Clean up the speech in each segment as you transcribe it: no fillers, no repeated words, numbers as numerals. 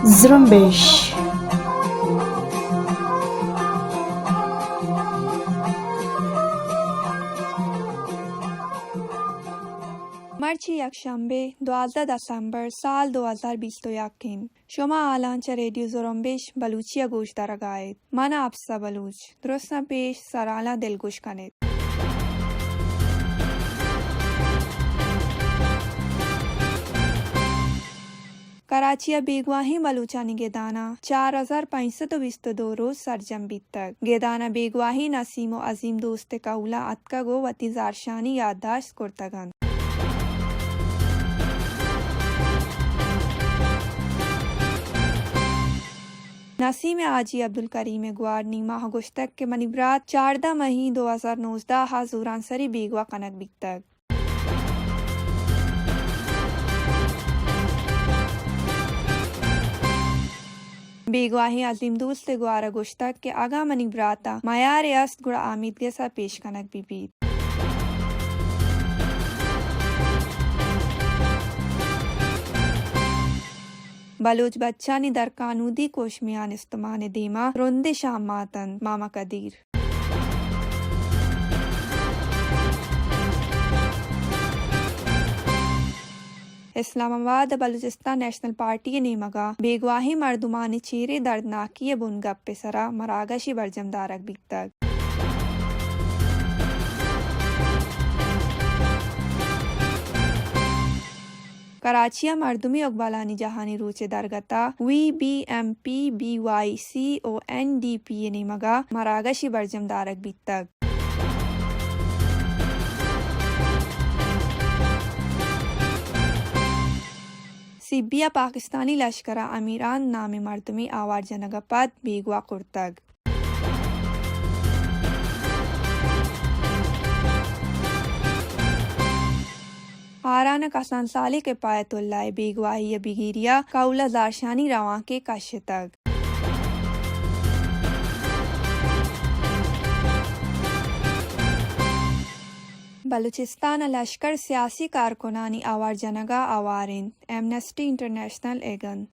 زرنبش مرچ یکشنبه 12 دسامبر سال 2021 شما الان چه رادیو زرنبش بلوچی گوش درگاهید. من افسا بلوچ درست پیش سرالا دلگوش کنید. کراچی بیگواهی بلوچانی گدانا 4522 روز سرجم بیتگ. گدانا بیگواهی نسیم و عظیم دوست کولا اتکگو و تیزارشانی یادداشت کرتگند. نسیم آجی عبدالکریم گوارنی ماہ گشتک کے منیبرات 14 مئی 2019 حضوران سری بیگوا کنک بیتگ. بیگواہی عظیم دوست گوارا گشتک کے آگا منیبراتا معیار است گڑا آمیدگی سا پیش کنک بی بیت. بلوچ بچانی در کانودی کوشمیان استمان دیما رند شام ماتن ماما Qadeer. Islamabad Balochistan National Party نیمگا بیگواہی مردمانی چیرے دردناکی بنگپ پسرا مراگشی برجم دارک بیتگ. کراچی مردمی اقبالانی جہانی روچے درگتا VBMP BYCONDP نیمگا مراگشی برجم دارک بیتگ. سیبیا پاکستانی لشکرہ امیران نام مردمی آوار جنگا پد بیگوا کرتگ. آرانہ کسان سالی کے پایت اللہ بیگواہی بگیریا کولا زارشانی رواں کے کشتگ. بلوچستان لشکر سیاسی کارکنانی آوار جنگا آوارین ایمنسٹی انٹرنیشنل ایگن.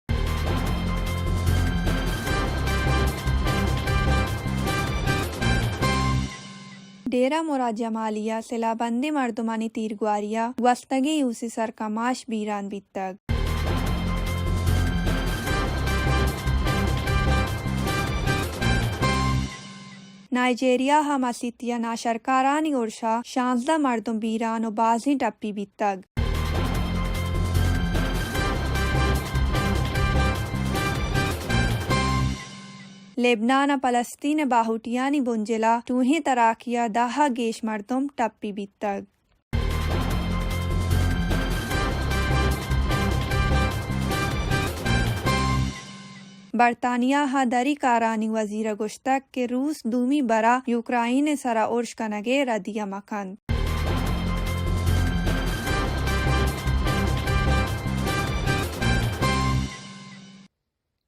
ڈیرہ مراد جمالیہ سلا بندی مردمانی تیرگواریا وستگی یوسی سرکماش بیران بیتگ. نائجیریا ہم اسیتیا ناشرکارانی ارشا 16 مردم بیران و بازی ٹپی بیتگ. لبنان پلسطین باہوٹیانی بنجلا توہیں تراکیا دہا گیش مردم ٹپی بیتگ. برطانیہ ہا دری کارانی وزیر گشتک کے روس دومی برا یوکرائن سرا ارش کنگے ردیہ مکند.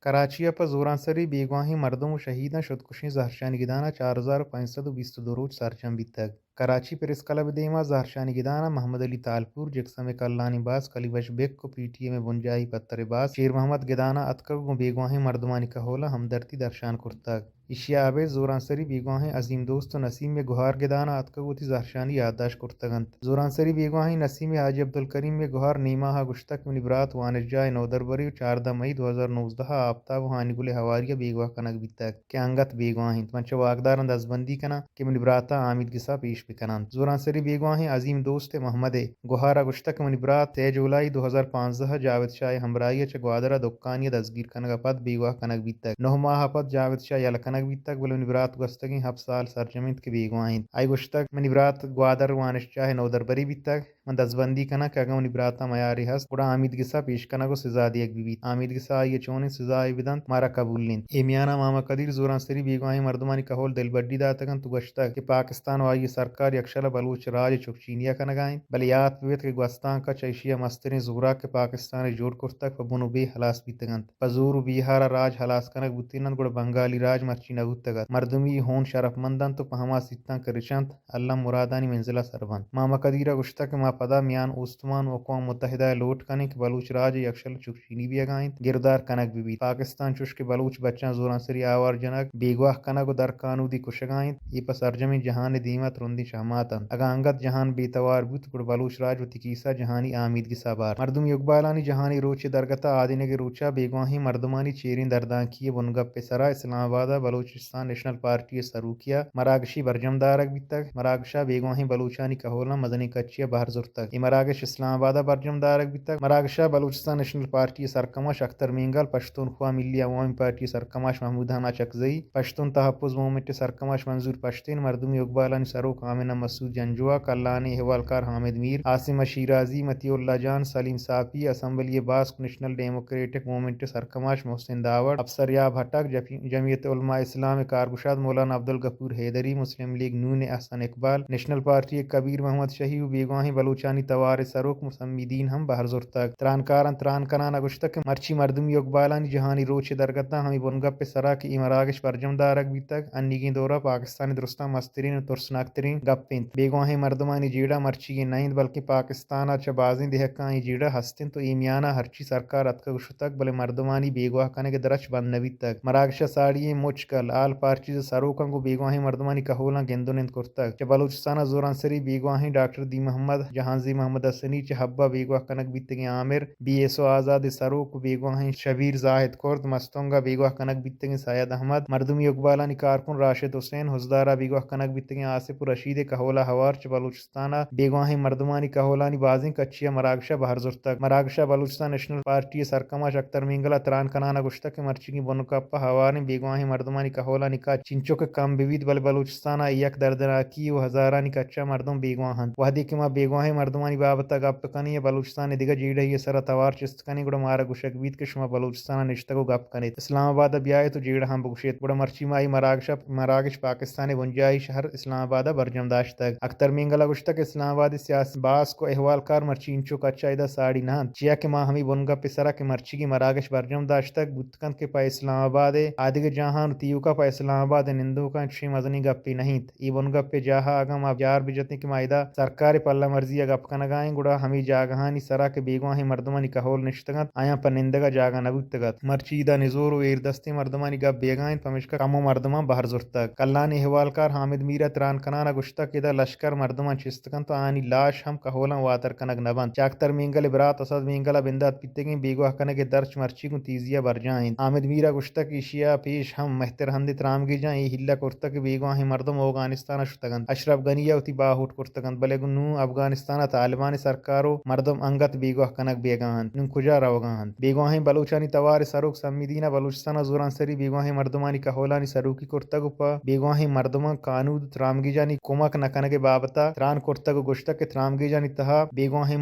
کراچی پر زوران سری بیگواہی مردم و شہیداں شدکشی زہرشانی گدانا 4522 روز سرچم بیتگ. کراچی پریس کلب دیما زہرشانی گدانا محمد علی تالپور جکسم کلانی باز کلی وش بیک کو پی ٹی اے میں بنجائی پتر باز شیر محمد گدانا اتکگ بیگواہی مردمانی کہولا ہمدردی درشان کرتگ. اشیا آبے زوران سری بیگواہی عظیم دوست و نسیم میں گوہار گدانا اتکگوتی زہرشانی یادداشت کرتگنت. زوران سری بیگواہی نسیم حاجی عبدالکریم میں گوہار نیما ہا گشتک منیبرات وانش جائے نودربری 14 مئی 2019 آفتاب ہانی گل حواریہ بیگواہ کنک بیتگ کہ انگت بیگواہی منچ واگدارن دزبندی کنا کہ منیبراتا آمید گسا پیش بکنند. زوران سری بیگواہی عظیم دوست محمد گوہارا گشتک منیبرات 3 جولائی 2015 جاوید شاہ ہمراہی چ گوادرہ دکانی دزگیر کنگ پد بیگواہ کنک بیتگ. 9 ماہ پد جاوید شاہ یل کنک بیتگ بل منیبرات گستگی 7 سال سرجمند کے بیگواہی آئی گشتک منیبرات گوادر وانش چاہ نودربری بیتگ. من دزبندی کنا کہ اگم نبراتا معیاری ہست گڑا آمید گسا پیش کنا کو سزا دیگ بیت آمید گسا یہ چونی سزا بدن مارا قبول نین ایمیانا ماما قدیر زوران سری بیگواہی مردمانی کہول دل بڈی داتگن تو گشتا کہ پاکستان وائی سرکار یکشلا بلوچ راج چکچینیا کنگائیں بل یاد بیت کہ گوستان کا چیشیا مسترین زورا کے پاکستان جوڑ کرتک بنو بے حلاس بیتگن پزور بیہارا راج حلاس کنک بوتینن گڑ بنگالی راج مرچی نگوتگت مردمی ہون شرف مندن تو پہما سیتان کرچنت اللہ مرادانی منزلہ سربند ماما قدیرہ گشتا کہ ما پدا میان اوستمان و اقوام متحدہ لوٹ کنے کہ بلوچ راج یکشل چکچینی بھی اگائیں گردار کنک بھی پاکستان چوش کے بلوچ بچان زوران سری آوار جنک بیگواہ کنک و در قانودی کشگائیں یہ پس ارجمی جہان دیمت رندی شہماتن اگا انگت جہان بیتوار بوت گڑ بلوچ راج و تکیسا جہانی آمید گسا بار مردم یقبالانی جہانی روچ درگتا آدینگ روچا بیگواہی مردمانی چیرین دردان کیے بنگپ سرا اسلام آبادہ بلوچستان نیشنل پارٹی سروکیا مراگشی برجم دارک بیتک مراگشا بیگواہی بلوچانی کہولا مدنی کچیا بہر زرتک یہ مراگش اسلام آبادہ برجم دارک بیتک مراگشا بلوچستان نیشنل پارٹی سرکمش اختر مینگل پشتونخوا ملی عوامی پارٹی سرکمش محمود حنا چکزئی پشتون تحفظ مومنٹ سرکمش منظور پشتین مردم یقبالانی سروک آمنہ مسعود جنجوا کلانی احوالکار حامد میر عاصم شیرازی متی اللہ جان سلیم صافی اسمبلی باسک نیشنل ڈیموکریٹک مومنٹ سرکمش محسن داوڑ افسریاب ہٹک جمعیت علماء اسلام کارگشاد مولانا عبدالغفور حیدری مسلم لیگ نون احسن اقبال نیشنل پارٹی کبیر محمد شہی و بیگواہی بلوچانی توار سروک مسمدین ہم بہر زرتک ترانکارن تران کنانا گشتک مرچی مردمی یقبالانی جہانی روچ درگتا ہمی بنگپ سرا کی امراگش برجم دارک بیتک انیگین دورہ پاکستانی درستہ مسترین و ترسناکترین گپنت بیگواہی مردمانی جیڑا مرچی کے نہیں بلکہ پاکستان اچھا بازیں دہکانی جیڑا ہستن تو ایمیانا ہرچی سرکار اتکا گشتک بلے مردمانی بیگواہ کنے کے درچ بند نویت تک مراگشہ ساڑی مچکل آل پارچیز سروکن کو بیگواہی مردمانی کہولا گندونند کرتک چہ بلوچستان زوران سری بیگواہی ڈاکٹر دی محمد جہانزی محمد حسنی چہ حبہ بیگواہ کنک بیتگی عامر بی ایس او آزاد سروک بیگواہی شبیر زاہد کرد مستونگا بیگواہ کنک بیتگی سید احمد مردمی اقبالانی کارکن راشد حسین حسدارہ بیگواہ کنک بیتگی آصف رشید کہولا ہوار چہ بلوچستانہ بیگواہی مردمانی کہولانی بازیں کچیا مراگشہ بہر زرتک مراگشہ بلوچستان نیشنل پارٹی سرکمش اختر مینگلا تران کنانا گشتک مرچی بنکپا ہوارن بیگواہی مردمانی کہولانی کا چنچو کے کم بیوید بل بلوچستانہ یک دردناکی و ہزارانی کچا مردم بیگواہن وحدی کہ ما بیگواہی مردمانی بابتا گپ کنی بلوچستان دیگا جیڑا یہ سر توار چست کنی گڑا مارا گشک بیت کہ شما بلوچستان نشتگو گپ کنی اسلام آباد بیائے تو جیڑا ہم بگشیت گڑا مرچی مائی مراگش پاکستان ونجائی شہر اسلام آباد برجم داشتگ اختر مینگلا گشتک اسلام آباد سیاسی باس کو احوال کار مرچی انچو کچا ایدہ ساڑی نہن چیا کہ ما ہمی بنگا پسرا کہ مرچی کی مراگش برجم داشتگ بودکن کے پا اسلام آباد آدھگ جہان تیو کا پا اسلام آباد نندو کا چھ مزنی گپی نہیں ای بنگا پہ جاہا اگم اب جار بجتنی کہ مائدہ سرکار پلہ مرضی گپ کنگائیں گڑا ہمی جاگہانی سرا کے بیگواہی مردمانی کہول نشتگت آیا پا نندگا جاگا نبوتگت مرچی دا نزور و ایردستی مردمانی گپ بیگائیں پمشکا کمو مردمان بہر زرتگ کلانی احوالکار حامد میرہ تران کنانا گشتا کہ دا لشکر مردمان چستگن تو آنی لاش ہم کہولا واتر کنگ نبند چاکتر مینگل برات اسد مینگلا بندات پیتگیں بیگواہ کنگ درچ مرچی کو تیزیا برجائیں حامد میرہ گشتا کہ اشیا پیش ہم مہتر ہندی ترامگی جائیں یہ ہلا کرتا کہ بیگواہی مردم افغانستان شتگن اشرف غنیہ اتی باہوٹ کرتگن بلے نو افغانستان طالبان سرکارو مردم انگت بیگواہ کنگ بیگاہن نم کجا روگاہن بیگواہی بلوچانی توار سروک سمیدینہ بلوچستان زوران سری بیگواہی مردمانی کہولانی سروکی کرتگو پا بیگواہی مردمان قانود ترامگی جانی کمک نکنگ بابتا تران کرتگو گشتا کہ ترامگی جانی تہا بیگواہی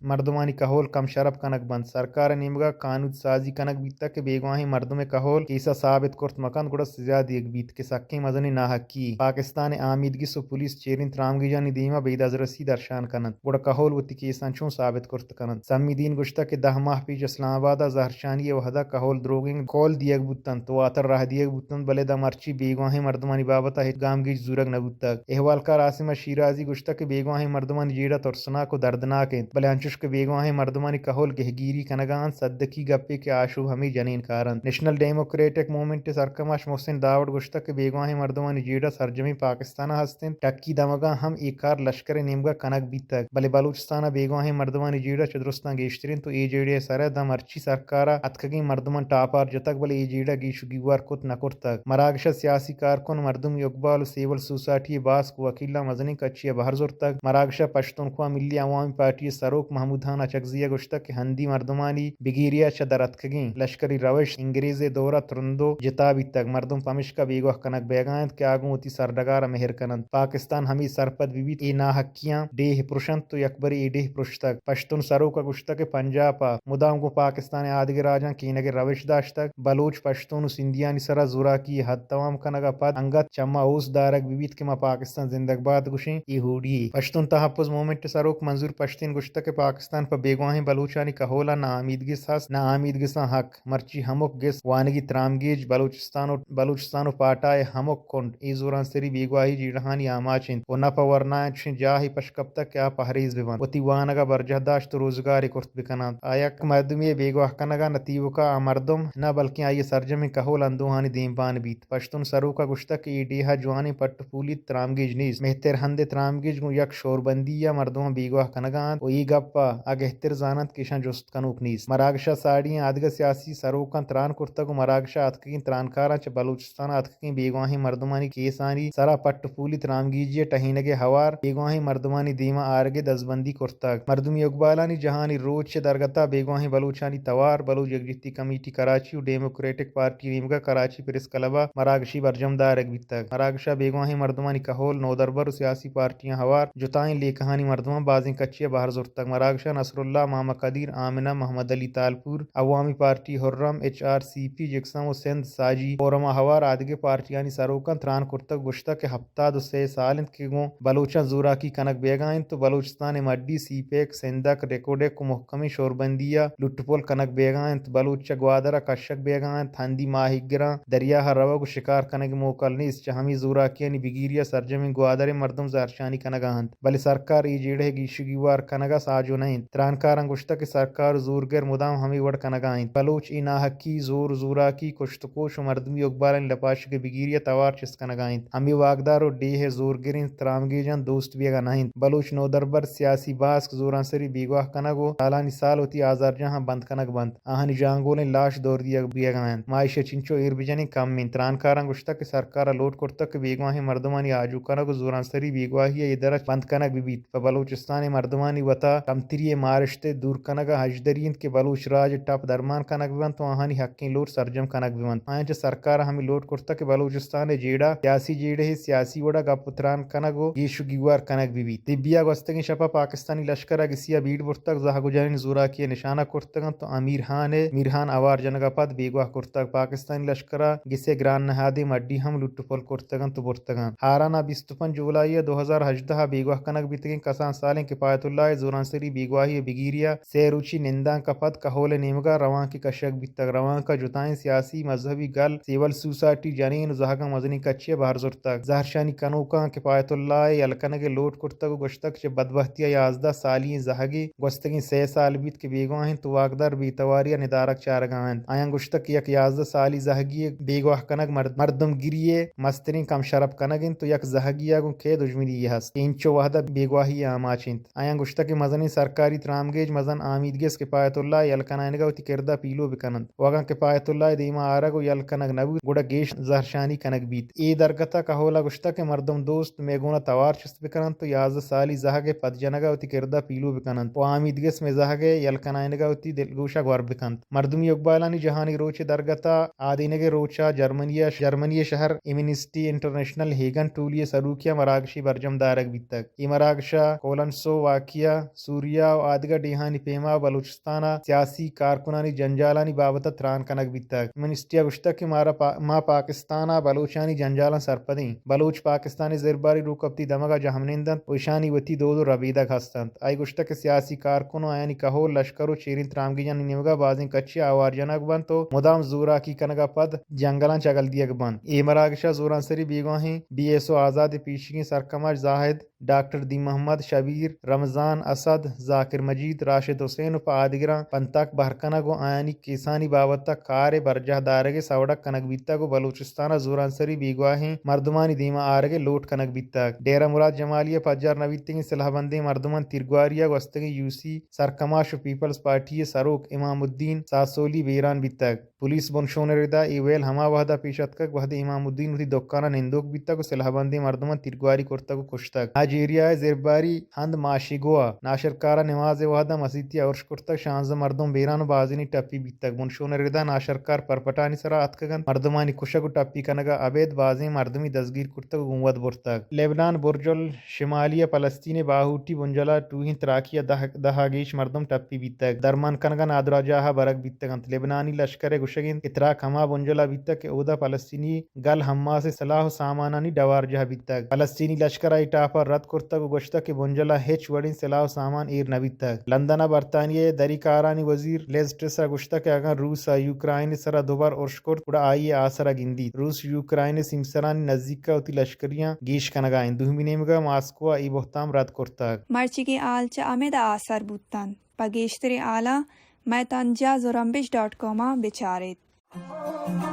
مردمانی کہول کم شرف کنک بند سرکار نیمگا قانود سازی کنک بیتا کہ بیگواہی مردم کہول کیسا ثابت کرت مکان گڑا زیادہ ایک بیت کے سکی مزنی ناحقی پاکستان آمیدگی سو پولیس چیرین ترامگی جانی دیما بید از رسی درشان کنند گڑا کہول وتی کیسان چون ثابت کرت کنند سمیدین گشتا کہ 10 ماہ پیچ اسلام آباد زہرشانی وحدہ کہول دروگنگ کول دیگ بوتن تو آتر راہ دیگ بوتن بلے دا مرچی بیگواہی مردمانی بابتا ہت گامگی زورگ نبوتا احوالکار عاصم شیرازی گشتا کہ بیگواہی مردمانی جیڑا ترسناک و دردناک بلے انچوش کے بیگواہی مردمانی کہول گہگیری کنگان صدقی گپے کے آشوب ہمی جنین کارن نیشنل ڈیموکریٹک مومنٹ سرکمش محسن داوڑ گشتا کہ بیگواہی مردمانی جیڑا سرجمی پاکستان ہستن ٹکی دمگا ہم ایکار لشکر نیمگا کنک بیتک بلے بلوچستان بیگواہی مردمانی جیڑا چدرستان گیشترین تو ای جیڑے سر دا مرچی سرکارا اتکگی مردمان ٹاپار جتک بلے ای جیڑا گیشو گیوار کت نکرتک مراگشہ سیاسی کارکن مردم اقبال و سیول سوسائٹی باس کو وکیلہ مزنی کچیا بہر زرتک مراگشہ پشتونخوا ملی عوامی پارٹی سروک محمود حنا چکزیہ گشتا کہ ہندی مردمانی بگیریا چ درتکگیں لشکری روش انگریز دورہ ترندو جتابی تک مردم پمشکا بیگواہ کنک بیگائند کہ آگوں تی سردگار مہر کنند پاکستان ہمی سرپد بیت ای ناحقیاں ڈیہ پرشن گوشند تو یکبری ایڈی پرشتک پشتون سرو کا گشتک پنجابا مدام گو پاکستان آدگ راجان کینگ روش داشتک بلوچ پشتون و سندھیانی سرا زورا کی حد تمام کنگا پد انگت چما اوس دارک بیبیت کے ما پاکستان زندگ باد گوشیں ای ہوڑی پشتون تحفظ مومنٹ سروک منظور پشتین گشتک پاکستان پر بیگواہیں بلوچانی کہولا نہ آمیدگی ساس نہ آمیدگی سا حق مرچی ہمک گس وانگی ترامگیج بلوچستان و پاٹائے ہمک کنڈ ای زوران سری بیگواہی جی رہانی آماچند و نہ پورنائیں چشن جاہی پشکب تک کیا پہریز بیوان وتی وانگا برجہ داشت روزگاری کرت بکنند آیک مردمی بیگواہ کنگا نتیو کا مردم نہ بلکہ آئی سرجم کہول اندوہانی دیم بان بیت پشتون سرو کا گشتک ای ڈیہا جوانی پٹ پولی ترامگیج نیز مہتر ہند ترامگیج گو یک شوربندی یا مردم بیگواہ کنگاند و ای گپا اگہتر زانند کشان جست کنوک نیز مراگشا ساڑی آدگ سیاسی سروکان تران کرتگ و مراگشا اتکین ترانکاران چ بلوچستان اتکین بیگواہی مردمانی کیسانی سرا پٹ پولی ترامگیجی ٹہینگے ہوار بیگواہی مردمانی دیما آرگے دزبندی کرتگ مردمی اقبالانی جہانی روچ چ درگتا بیگواہی بلوچانی توار بلوچ یکجہتی کمیٹی کراچی و ڈیموکریٹک پارٹی نیمگا کراچی پریس کلبا مراگشی برجم دارگ بیتگ مراگشا بیگواہی مردمانی کہول نو دربر و سیاسی پارٹیاں ہوار جتائیں لے کہانی مردمان بازیں کچیا باہر زرتگ مراگشا نصر اللہ محمد قدیر آمنہ محمد علی تالپور عوامی پارٹی حرم HRCP جکسم و سندھ ساجی فورما ہوار آدگے پارٹیانی سروکن تران کرتگ گشتہ کے ہفتاد و 3 سالند کے گوں بلوچاں زورا کی کنک بیگائیں تو بلوچستان مڈی سی پیک سندک ریکوڈک کو محکمی شوربندیا لٹپول کنک بیگائیں تو بلوچا گوادرہ کشک بیگائیں تھندی ماہی گراں دریا روگ شکار کنک موکل نیس چہمی زورا کیانی بگیریا سرجمی گوادر مردم زارشانی کنگاہند بلی سرکار ای جیڑے گیشگیوار کنگا ساجو نہیں ترانکاران گشتہ کے سرکار زورگر مدام ہمی وڑ کنگاہند بلوچ ای ناحقی زور زورا کی کشتکوش و مردمی اقبالن لپاش کے بگیریا توار چس کنگاہند ہمی واگدار و ڈیہ زورگرین ترامگیجان دوست بیگا نہیں بلوچ نو دربر سیاسی باسک زوران سری بیگواہ کنگو سالانی سال ہوتی آزار جہاں بند کنگ بند آہنی جانگولیں لاش دور دیا بیگاہند معیشہ چنچو ایر بجنی کم من ترانکاران گشتہ کے سرکار لوٹ کرتک بیگواہی مردمانی آجو کنگو زوران سری بیگواہی یہ درچ بند کنگ بیت بلوچستان مردمانی وطا کمتری مارشتے دور کنگا حجدرین کے بلوچ راج ٹپ درمان کنگ بیوان تو آہانی حقیں لوٹ سرجم کنگ بیوان آئیں چہ سرکار ہمیں لوٹ کرتا کہ بلوچستان جیڑا سیاسی جیڑے سیاسی وڑا گپ تران کنگو گیشو گیوار کنگ بیت طبیہ گوستگی شپا پاکستانی لشکرہ گسیا بیڑ برتک زہ گجرین زورا کی نشانہ کرتگن تو میرحان اوار جنگا پد بیگواہ کرتگ پاکستانی لشکرہ گسے گران نہادی مڈی ہم لٹ پول کرتگن تو برتگن ہارانہ 25 جولائی 2018 بیگواہ کنگ بیتگن کسان سالیں کفایت اللہ زوران سری بیگواہی بگیریا سیروچی نندان کا پد کہول نیمگا روان کی کشک بیتگ روان کا جتائیں سیاسی مذہبی گل سیول سوسائٹی جنین زہگا مزنی کچے باہر زرتگ زہرشانی کنوکاں کفایت اللہ یلکنگ لوٹ کرتگ گشتک چہ بدبختیا 11 سالی زہگی گوستگی 3 سال بیت کے بیگواہیں تو واگدار بیتواریا ندارک چارگاہند آیاں گشتک یک 11 سالی زہگی بیگواہ کنگ مردم گریے مسترین کم شرب کنگن تو یک زہگیا گو کے دشمنی یہ ہست انچو وحدہ بیگواہی آماچنت آیاں گشتک مزنی سرکاری ترامگیج مزن آمیدگیس کفایت اللہ یلکنائنگا تی کردہ پیلو بکنند واگاں کفایت اللہ دیما آرگو یلکنگ نبو گوڑا گیش زہرشانی کنگ بیت ای درگتا کہولا گشتک مردم دوست میگونا توار چست بکنند تو 11 سالی زہگے پد جنگا تی کردہ پیلو بکنند و آمیدگیس میں زہگے یلکنائنگا تی دلگوشا گور بکند مردمی اقبالانی جہانی روچ درگتا آدینگے روچا جرمنی شہر ایمنسٹی انٹرنیشنل ہیگن ٹولی سروکیا مراگشی برجم دارگ بیتگ ای مراگشا کولنسو واقعہ سوریا و آدگا ڈیہانی پیما بلوچستانا سیاسی کارکنانی جنجالانی بابت تران کنگ بیتگ منسٹیا گشتک کہ ما پاکستانا بلوچانی جنجالان سرپدیں بلوچ پاکستانی زرباری روکبتی دمگا جہمنندن وشانی وتی دو ربیدگ ہستند آئی گشتک سیاسی کارکنو آیانی کہو لشکرو چیرین ترامگیجان نیمگا بازیں کچی آوار جنگ بند تو مدام زورا کی کنگا پد جنگلان چگل دیگ بند ای مراگشا زوران سری بیگواہیں BSO آزاد پیشگی سرکماج زاہد ڈاکٹر دی محمد شبیر رمضان اسد ذاکر مجید راشد حسین پا آدگراں پنتاک بہرکنگو آیانی کیسانی بابتا کار برجہ دارگے سوڑک کنگ بیتگو بلوچستانا زوران سری بیگواہیں مردمانی دیما آرگے لوٹ کنگ بیتگ ڈیرہ مراد جمالیہ پجار نویتگی صلح بندی مردمان تیرگواریا گوستگی UC سرکماش و پیپلز پارٹی سروک امام الدین ساسولی بیران بیتگ پولیس بنشون ردا ایویل ہما وحدہ پیشتکک وحدہ امام الدین وتی دکانہ نندوک بیتگ و صلح بندی مردمان تیرگواری کرتگ و کشتگ نائجیریہ زرباری ہند ماشی گوا ناشرکارہ نماز وحدہ مسیتی عرش کرتگ 16 مردم بیران و بازینی ٹپی بیتگ بنشون ردا ناشرکار پرپٹانی سرا اتکگن مردمانی کشگ و ٹپی کنگا عبید بازیں مردمی دزگیر کرتگ و گنود برتگ لبنان برج الشمالیہ فلسطین واہوٹی بنجلا ٹوہین تراکیہ دہاگیش مردم ٹپی بیتگ درمان کنگن آدرا جاہا برگ بیتگنت لبنانی لشکر گشگین اتراک ہما بنجلا بیتگ کہ اودا فلسطینی گل ہما سے صلاح و سامانانی ڈوار جہا بیتگ فلسطینی لشکر ای ٹاپا رد کرتگ و گوشتا کہ بنجلا ہچ وڑین صلاح و سامان ایر نبیتگ لندن برطانیہ دری کارانی وزیر لیز ٹرس گوشتا کہ اگر روس یوکرائن سرا دوبار ارشکر اڑا آئیے آسرا گندی روس یوکرائن سمسرانی نزدیک کا اتی لشکریاں گیش کنگائیں دوہمی نیمگا ماسکو ای بہتام رد کرتگ مرچی کے آلچہ امیدہ آثار بوتن پگیشتر آلہ میتانجا زورمبش.com بچارت